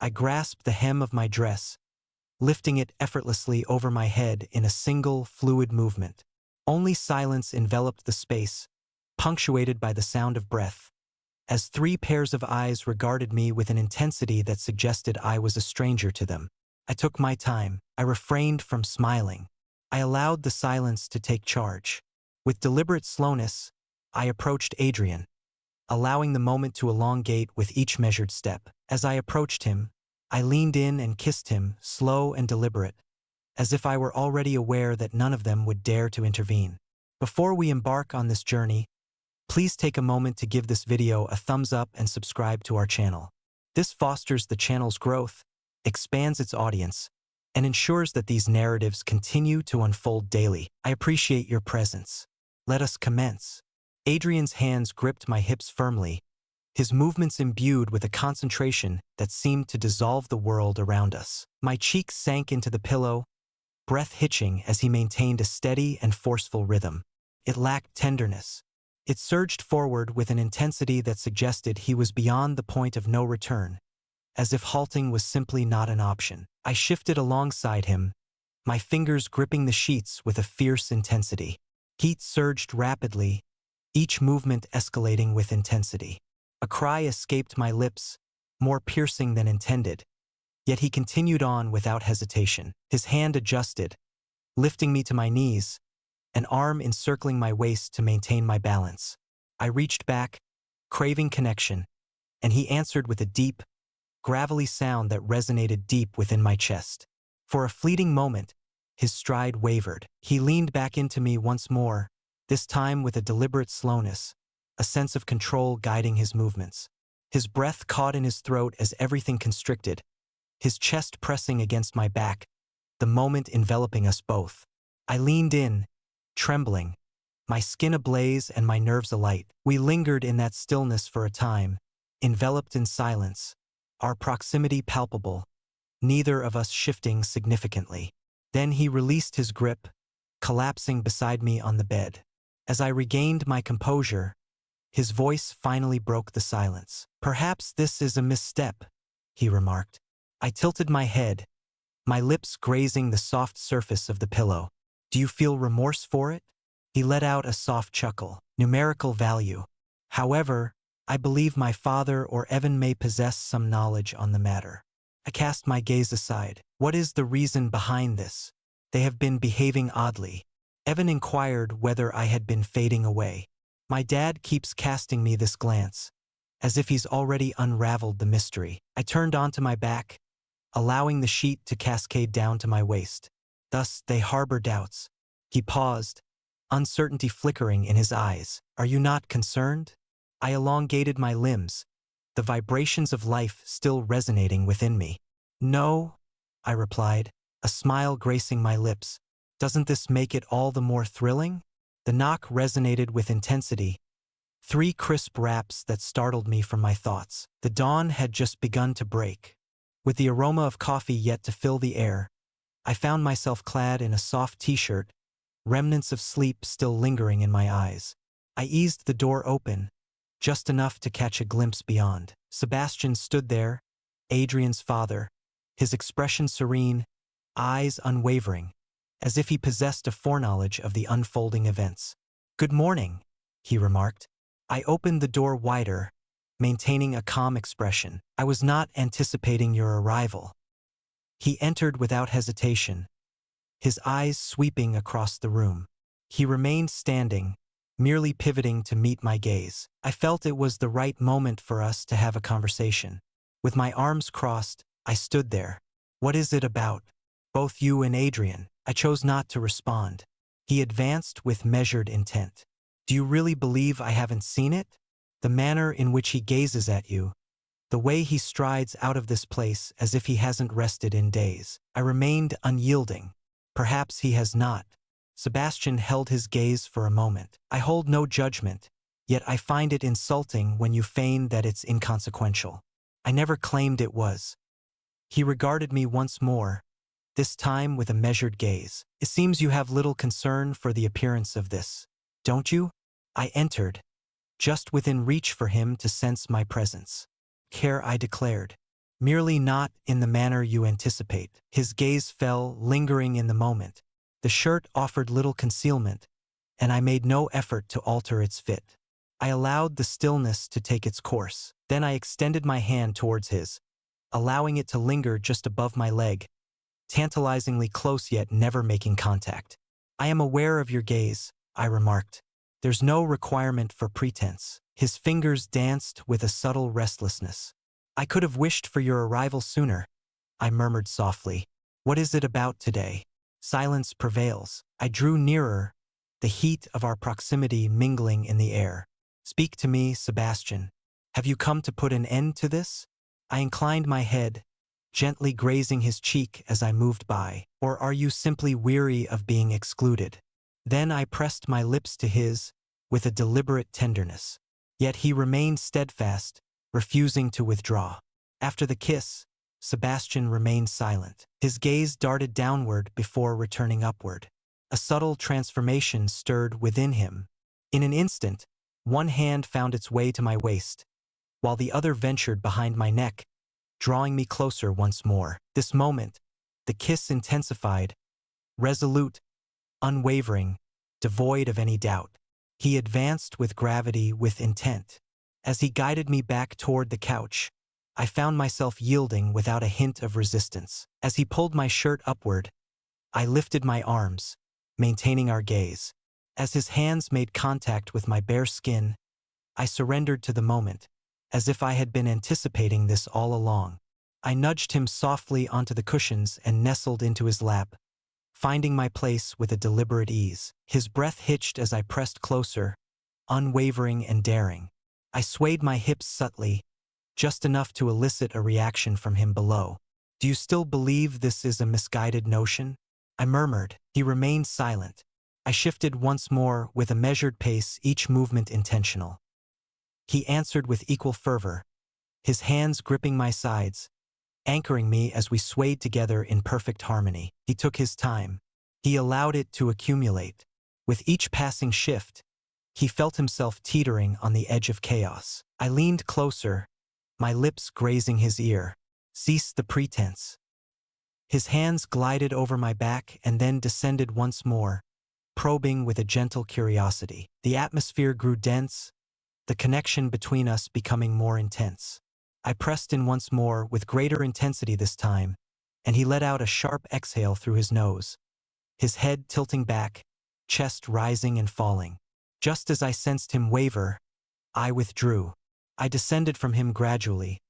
I grasped the hem of my dress, lifting it effortlessly over my head in a single, fluid movement. Only silence enveloped the space, punctuated by the sound of breath, as three pairs of eyes regarded me with an intensity that suggested I was a stranger to them. I took my time. I refrained from smiling. I allowed the silence to take charge. With deliberate slowness, I approached Adrian, allowing the moment to elongate with each measured step. As I approached him, I leaned in and kissed him, slow and deliberate, as if I were already aware that none of them would dare to intervene. Before we embark on this journey, please take a moment to give this video a thumbs up and subscribe to our channel. This fosters the channel's growth, expands its audience, and ensures that these narratives continue to unfold daily. I appreciate your presence. Let us commence. Adrian's hands gripped my hips firmly, his movements imbued with a concentration that seemed to dissolve the world around us. My cheeks sank into the pillow, breath hitching as he maintained a steady and forceful rhythm. It lacked tenderness. It surged forward with an intensity that suggested he was beyond the point of no return, as if halting was simply not an option. I shifted alongside him, my fingers gripping the sheets with a fierce intensity. Heat surged rapidly, each movement escalating with intensity. A cry escaped my lips, more piercing than intended, yet he continued on without hesitation. His hand adjusted, lifting me to my knees, an arm encircling my waist to maintain my balance. I reached back, craving connection, and he answered with a deep, gravelly sound that resonated deep within my chest. For a fleeting moment, his stride wavered. He leaned back into me once more, this time with a deliberate slowness, a sense of control guiding his movements. His breath caught in his throat as everything constricted, his chest pressing against my back, the moment enveloping us both. I leaned in, trembling, my skin ablaze and my nerves alight. We lingered in that stillness for a time, enveloped in silence, our proximity palpable, neither of us shifting significantly. Then he released his grip, collapsing beside me on the bed. As I regained my composure, his voice finally broke the silence. "Perhaps this is a misstep," he remarked. I tilted my head, my lips grazing the soft surface of the pillow. "Do you feel remorse for it?" He let out a soft chuckle. "Numerical value. However, I believe my father or Evan may possess some knowledge on the matter." I cast my gaze aside. "What is the reason behind this?" "They have been behaving oddly." Evan inquired whether I had been fading away. "My dad keeps casting me this glance, as if he's already unraveled the mystery." I turned onto my back, allowing the sheet to cascade down to my waist. "Thus they harbor doubts." He paused, uncertainty flickering in his eyes. "Are you not concerned?" I elongated my limbs, the vibrations of life still resonating within me. "No," I replied, a smile gracing my lips. "Doesn't this make it all the more thrilling?" The knock resonated with intensity, 3 crisp raps that startled me from my thoughts. The dawn had just begun to break. With the aroma of coffee yet to fill the air, I found myself clad in a soft t-shirt, remnants of sleep still lingering in my eyes. I eased the door open, just enough to catch a glimpse beyond. Sebastian stood there, Adrian's father, his expression serene, eyes unwavering, as if he possessed a foreknowledge of the unfolding events. "Good morning," he remarked. I opened the door wider, maintaining a calm expression. "I was not anticipating your arrival." He entered without hesitation, his eyes sweeping across the room. He remained standing, merely pivoting to meet my gaze. I felt it was the right moment for us to have a conversation. With my arms crossed, I stood there. "What is it about? Both you and Adrian?" I chose not to respond. He advanced with measured intent. "Do you really believe I haven't seen it? The manner in which he gazes at you, the way he strides out of this place as if he hasn't rested in days." I remained unyielding. "Perhaps he has not." Sebastian held his gaze for a moment. "I hold no judgment, yet I find it insulting when you feign that it's inconsequential. I never claimed it was." He regarded me once more, this time with a measured gaze. "It seems you have little concern for the appearance of this, don't you?" I entered, just within reach for him to sense my presence. "Care," I declared, merely not in the manner you anticipate. His gaze fell, lingering in the moment. The shirt offered little concealment, and I made no effort to alter its fit. I allowed the stillness to take its course. Then I extended my hand towards his, allowing it to linger just above my leg, tantalizingly close yet never making contact. "I am aware of your gaze," I remarked. "There's no requirement for pretense." His fingers danced with a subtle restlessness. "I could have wished for your arrival sooner," I murmured softly. "What is it about today?" Silence prevails. I drew nearer, the heat of our proximity mingling in the air. "Speak to me, Sebastian. Have you come to put an end to this?" I inclined my head, gently grazing his cheek as I moved by. "Or are you simply weary of being excluded?" Then I pressed my lips to his, with a deliberate tenderness. Yet he remained steadfast, refusing to withdraw. After the kiss, Sebastian remained silent. His gaze darted downward before returning upward. A subtle transformation stirred within him. In an instant, one hand found its way to my waist, while the other ventured behind my neck, drawing me closer once more. This moment, the kiss intensified, resolute, unwavering, devoid of any doubt. He advanced with gravity, with intent. As he guided me back toward the couch, I found myself yielding without a hint of resistance. As he pulled my shirt upward, I lifted my arms, maintaining our gaze. As his hands made contact with my bare skin, I surrendered to the moment, as if I had been anticipating this all along. I nudged him softly onto the cushions and nestled into his lap, finding my place with a deliberate ease. His breath hitched as I pressed closer, unwavering and daring. I swayed my hips subtly, just enough to elicit a reaction from him below. "Do you still believe this is a misguided notion?" I murmured. He remained silent. I shifted once more with a measured pace, each movement intentional. He answered with equal fervor, his hands gripping my sides, anchoring me as we swayed together in perfect harmony. He took his time. He allowed it to accumulate. With each passing shift, he felt himself teetering on the edge of chaos. I leaned closer, my lips grazing his ear. "Cease the pretense." His hands glided over my back and then descended once more, probing with a gentle curiosity. The atmosphere grew dense, the connection between us becoming more intense. I pressed in once more, with greater intensity this time, and he let out a sharp exhale through his nose, his head tilting back, chest rising and falling. Just as I sensed him waver, I withdrew. I descended from him gradually,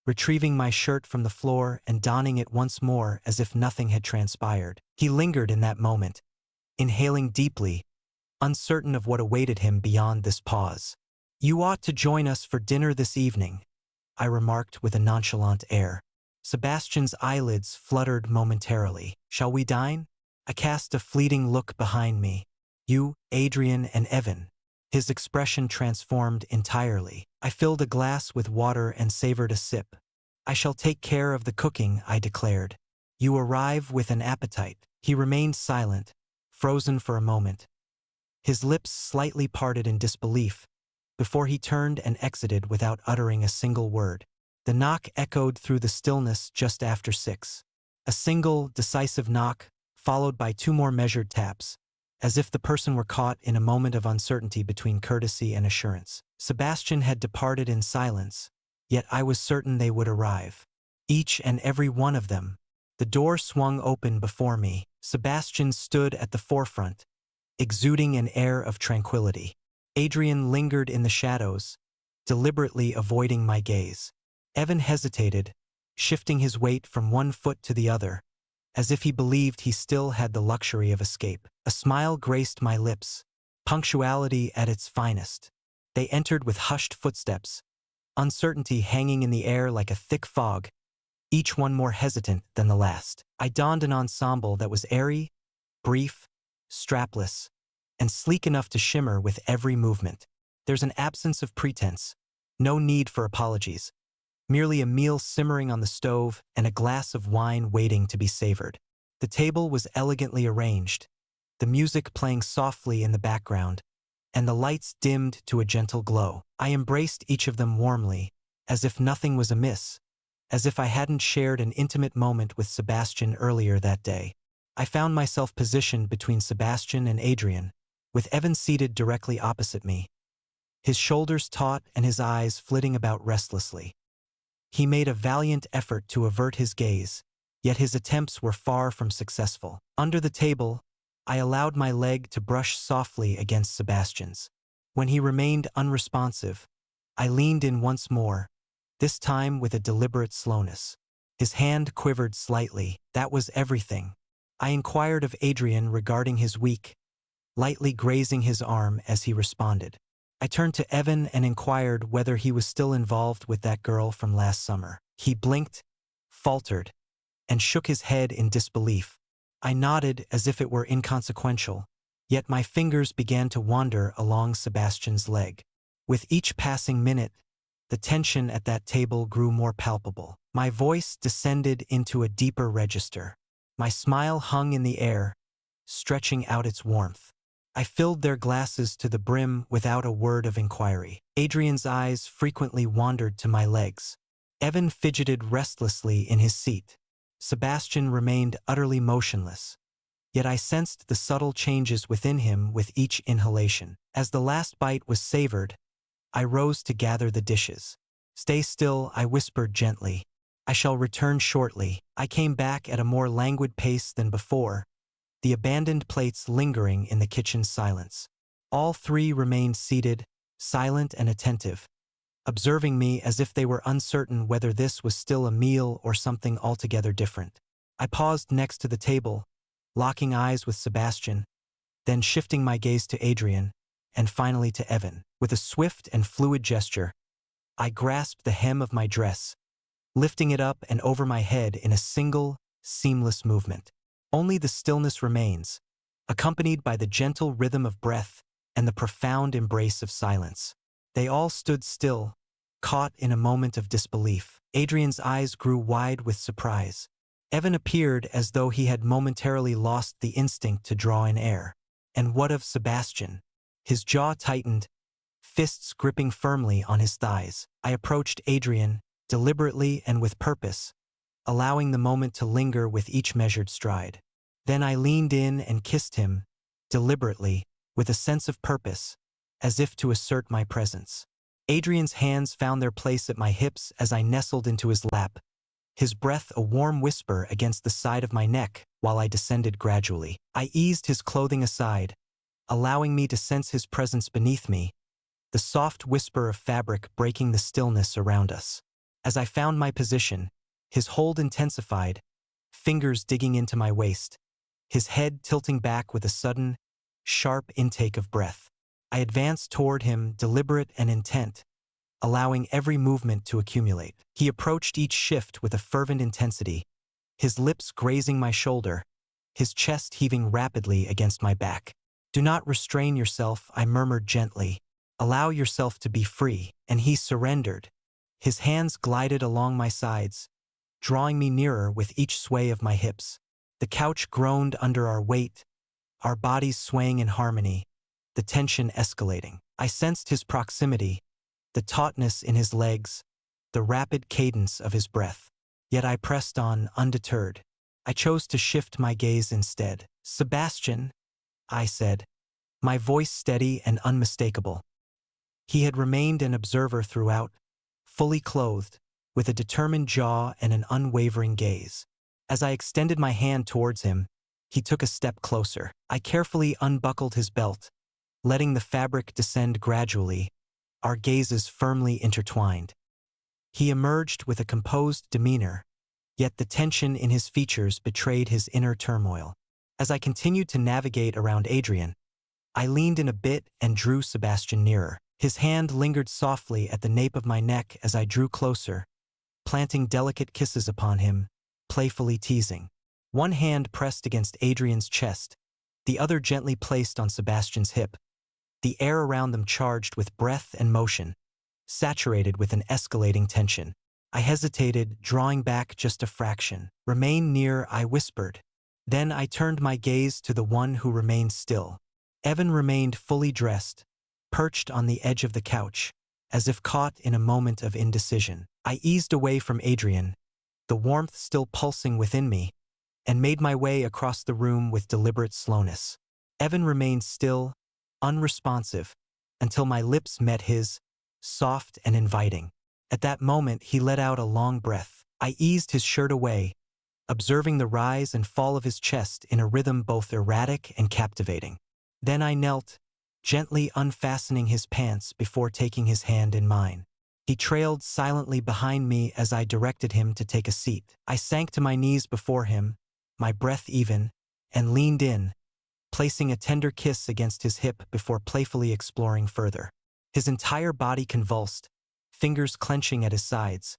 retrieving my shirt from the floor and donning it once more as if nothing had transpired. He lingered in that moment, inhaling deeply, uncertain of what awaited him beyond this pause. "You ought to join us for dinner this evening," I remarked with a nonchalant air. Sebastian's eyelids fluttered momentarily. "Shall we dine?" I cast a fleeting look behind me. "You, Adrian, and Evan." His expression transformed entirely. I filled a glass with water and savored a sip. "I shall take care of the cooking," I declared. "You arrive with an appetite." He remained silent, frozen for a moment, his lips slightly parted in disbelief, before he turned and exited without uttering a single word. The knock echoed through the stillness just after 6. A single, decisive knock, followed by 2 more measured taps, as if the person were caught in a moment of uncertainty between courtesy and assurance. Sebastian had departed in silence, yet I was certain they would arrive. Each and every one of them. The door swung open before me. Sebastian stood at the forefront, exuding an air of tranquility. Adrian lingered in the shadows, deliberately avoiding my gaze. Evan hesitated, shifting his weight from one foot to the other, as if he believed he still had the luxury of escape. A smile graced my lips, punctuality at its finest. They entered with hushed footsteps, uncertainty hanging in the air like a thick fog, each one more hesitant than the last. I donned an ensemble that was airy, brief, strapless, and sleek enough to shimmer with every movement. There's an absence of pretense, no need for apologies, merely a meal simmering on the stove and a glass of wine waiting to be savored. The table was elegantly arranged, the music playing softly in the background, and the lights dimmed to a gentle glow. I embraced each of them warmly, as if nothing was amiss, as if I hadn't shared an intimate moment with Sebastian earlier that day. I found myself positioned between Sebastian and Adrian, with Evan seated directly opposite me, his shoulders taut and his eyes flitting about restlessly. He made a valiant effort to avert his gaze, yet his attempts were far from successful. Under the table, I allowed my leg to brush softly against Sebastian's. When he remained unresponsive, I leaned in once more, this time with a deliberate slowness. His hand quivered slightly. That was everything. I inquired of Adrian regarding his weak, lightly grazing his arm as he responded. I turned to Evan and inquired whether he was still involved with that girl from last summer. He blinked, faltered, and shook his head in disbelief. I nodded as if it were inconsequential, yet my fingers began to wander along Sebastian's leg. With each passing minute, the tension at that table grew more palpable. My voice descended into a deeper register. My smile hung in the air, stretching out its warmth. I filled their glasses to the brim without a word of inquiry. Adrian's eyes frequently wandered to my legs. Evan fidgeted restlessly in his seat. Sebastian remained utterly motionless, yet I sensed the subtle changes within him with each inhalation. As the last bite was savored, I rose to gather the dishes. "Stay still," I whispered gently. "I shall return shortly." I came back at a more languid pace than before, the abandoned plates lingering in the kitchen's silence. All three remained seated, silent and attentive, observing me as if they were uncertain whether this was still a meal or something altogether different. I paused next to the table, locking eyes with Sebastian, then shifting my gaze to Adrian, and finally to Evan. With a swift and fluid gesture, I grasped the hem of my dress, lifting it up and over my head in a single, seamless movement. Only the stillness remains, accompanied by the gentle rhythm of breath and the profound embrace of silence. They all stood still, caught in a moment of disbelief. Adrian's eyes grew wide with surprise. Evan appeared as though he had momentarily lost the instinct to draw in air. And what of Sebastian? His jaw tightened, fists gripping firmly on his thighs. I approached Adrian, deliberately and with purpose, allowing the moment to linger with each measured stride. Then I leaned in and kissed him, deliberately, with a sense of purpose, as if to assert my presence. Adrian's hands found their place at my hips as I nestled into his lap, his breath a warm whisper against the side of my neck while I descended gradually. I eased his clothing aside, allowing me to sense his presence beneath me, the soft whisper of fabric breaking the stillness around us. As I found my position, his hold intensified, fingers digging into my waist, his head tilting back with a sudden, sharp intake of breath. I advanced toward him, deliberate and intent, allowing every movement to accumulate. He approached each shift with a fervent intensity, his lips grazing my shoulder, his chest heaving rapidly against my back. "Do not restrain yourself," I murmured gently. "Allow yourself to be free." And he surrendered. His hands glided along my sides, drawing me nearer with each sway of my hips. The couch groaned under our weight, our bodies swaying in harmony, the tension escalating. I sensed his proximity, the tautness in his legs, the rapid cadence of his breath. Yet I pressed on, undeterred. I chose to shift my gaze instead. "Sebastian," I said, my voice steady and unmistakable. He had remained an observer throughout, fully clothed, with a determined jaw and an unwavering gaze. As I extended my hand towards him, he took a step closer. I carefully unbuckled his belt, letting the fabric descend gradually, our gazes firmly intertwined. He emerged with a composed demeanor, yet the tension in his features betrayed his inner turmoil. As I continued to navigate around Adrian, I leaned in a bit and drew Sebastian nearer. His hand lingered softly at the nape of my neck as I drew closer, planting delicate kisses upon him, playfully teasing. One hand pressed against Adrian's chest, the other gently placed on Sebastian's hip, the air around them charged with breath and motion, saturated with an escalating tension. I hesitated, drawing back just a fraction. "Remain near," I whispered. Then I turned my gaze to the one who remained still. Evan remained fully dressed, perched on the edge of the couch, as if caught in a moment of indecision. I eased away from Adrian, the warmth still pulsing within me, and made my way across the room with deliberate slowness. Evan remained still, unresponsive, until my lips met his, soft and inviting. At that moment, he let out a long breath. I eased his shirt away, observing the rise and fall of his chest in a rhythm both erratic and captivating. Then I knelt, gently unfastening his pants before taking his hand in mine. He trailed silently behind me as I directed him to take a seat. I sank to my knees before him, my breath even, and leaned in, placing a tender kiss against his hip before playfully exploring further. His entire body convulsed, fingers clenching at his sides,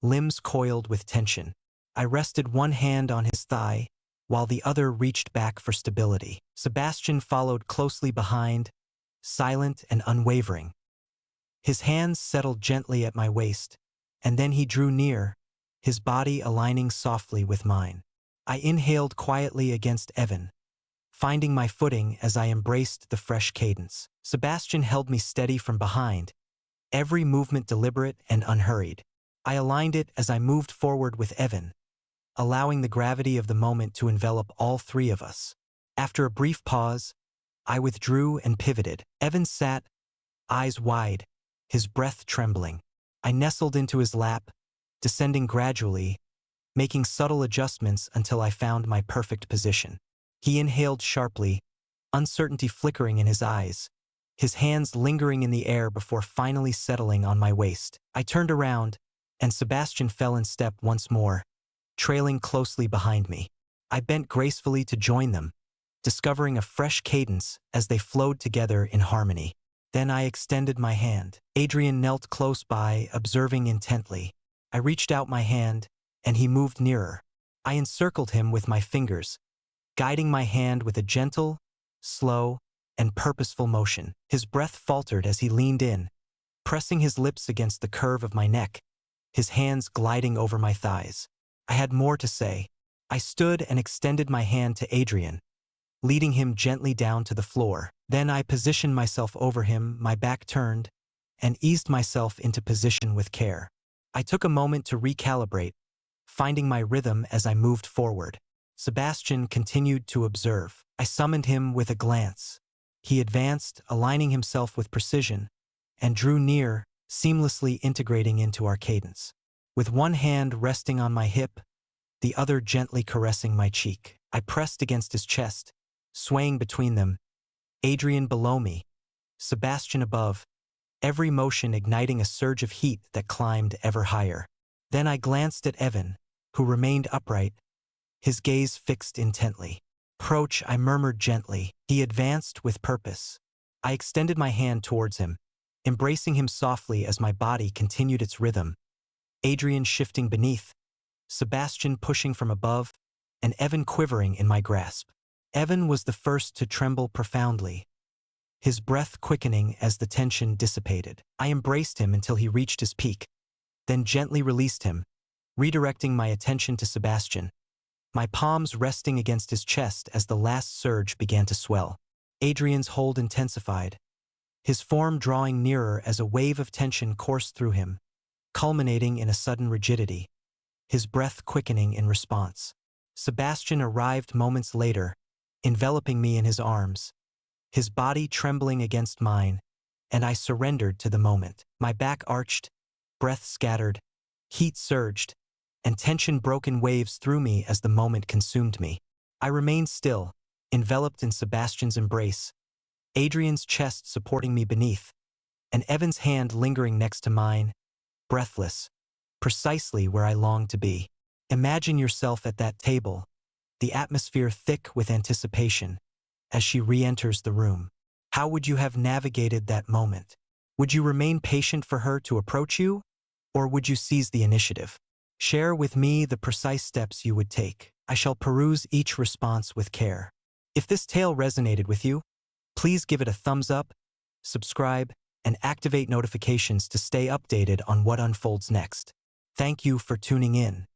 limbs coiled with tension. I rested one hand on his thigh, while the other reached back for stability. Sebastian followed closely behind, silent and unwavering. His hands settled gently at my waist, and then he drew near, his body aligning softly with mine. I inhaled quietly against Evan, finding my footing as I embraced the fresh cadence. Sebastian held me steady from behind, every movement deliberate and unhurried. I aligned it as I moved forward with Evan, allowing the gravity of the moment to envelop all three of us. After a brief pause, I withdrew and pivoted. Evan sat, eyes wide, his breath trembling. I nestled into his lap, descending gradually, making subtle adjustments until I found my perfect position. He inhaled sharply, uncertainty flickering in his eyes, his hands lingering in the air before finally settling on my waist. I turned around, and Sebastian fell in step once more, trailing closely behind me. I bent gracefully to join them, discovering a fresh cadence as they flowed together in harmony. Then I extended my hand. Adrian knelt close by, observing intently. I reached out my hand, and he moved nearer. I encircled him with my fingers, guiding my hand with a gentle, slow, and purposeful motion. His breath faltered as he leaned in, pressing his lips against the curve of my neck, his hands gliding over my thighs. I had more to say. I stood and extended my hand to Adrian, leading him gently down to the floor. Then I positioned myself over him, my back turned, and eased myself into position with care. I took a moment to recalibrate, finding my rhythm as I moved forward. Sebastian continued to observe. I summoned him with a glance. He advanced, aligning himself with precision, and drew near, seamlessly integrating into our cadence. With one hand resting on my hip, the other gently caressing my cheek. I pressed against his chest, swaying between them, Adrian below me, Sebastian above, every motion igniting a surge of heat that climbed ever higher. Then I glanced at Evan, who remained upright, his gaze fixed intently. "Approach," I murmured gently. He advanced with purpose. I extended my hand towards him, embracing him softly as my body continued its rhythm, Adrian shifting beneath, Sebastian pushing from above, and Evan quivering in my grasp. Evan was the first to tremble profoundly, his breath quickening as the tension dissipated. I embraced him until he reached his peak, then gently released him, redirecting my attention to Sebastian, my palms resting against his chest as the last surge began to swell. Adrian's hold intensified, his form drawing nearer as a wave of tension coursed through him, culminating in a sudden rigidity, his breath quickening in response. Sebastian arrived moments later, enveloping me in his arms, his body trembling against mine, and I surrendered to the moment. My back arched, breath scattered, heat surged, and tension broke in waves through me as the moment consumed me. I remained still, enveloped in Sebastian's embrace, Adrian's chest supporting me beneath, and Evan's hand lingering next to mine, breathless, precisely where I longed to be. Imagine yourself at that table, the atmosphere thick with anticipation, as she re-enters the room. How would you have navigated that moment? Would you remain patient for her to approach you, or would you seize the initiative? Share with me the precise steps you would take. I shall peruse each response with care. If this tale resonated with you, please give it a thumbs up, subscribe, and activate notifications to stay updated on what unfolds next. Thank you for tuning in.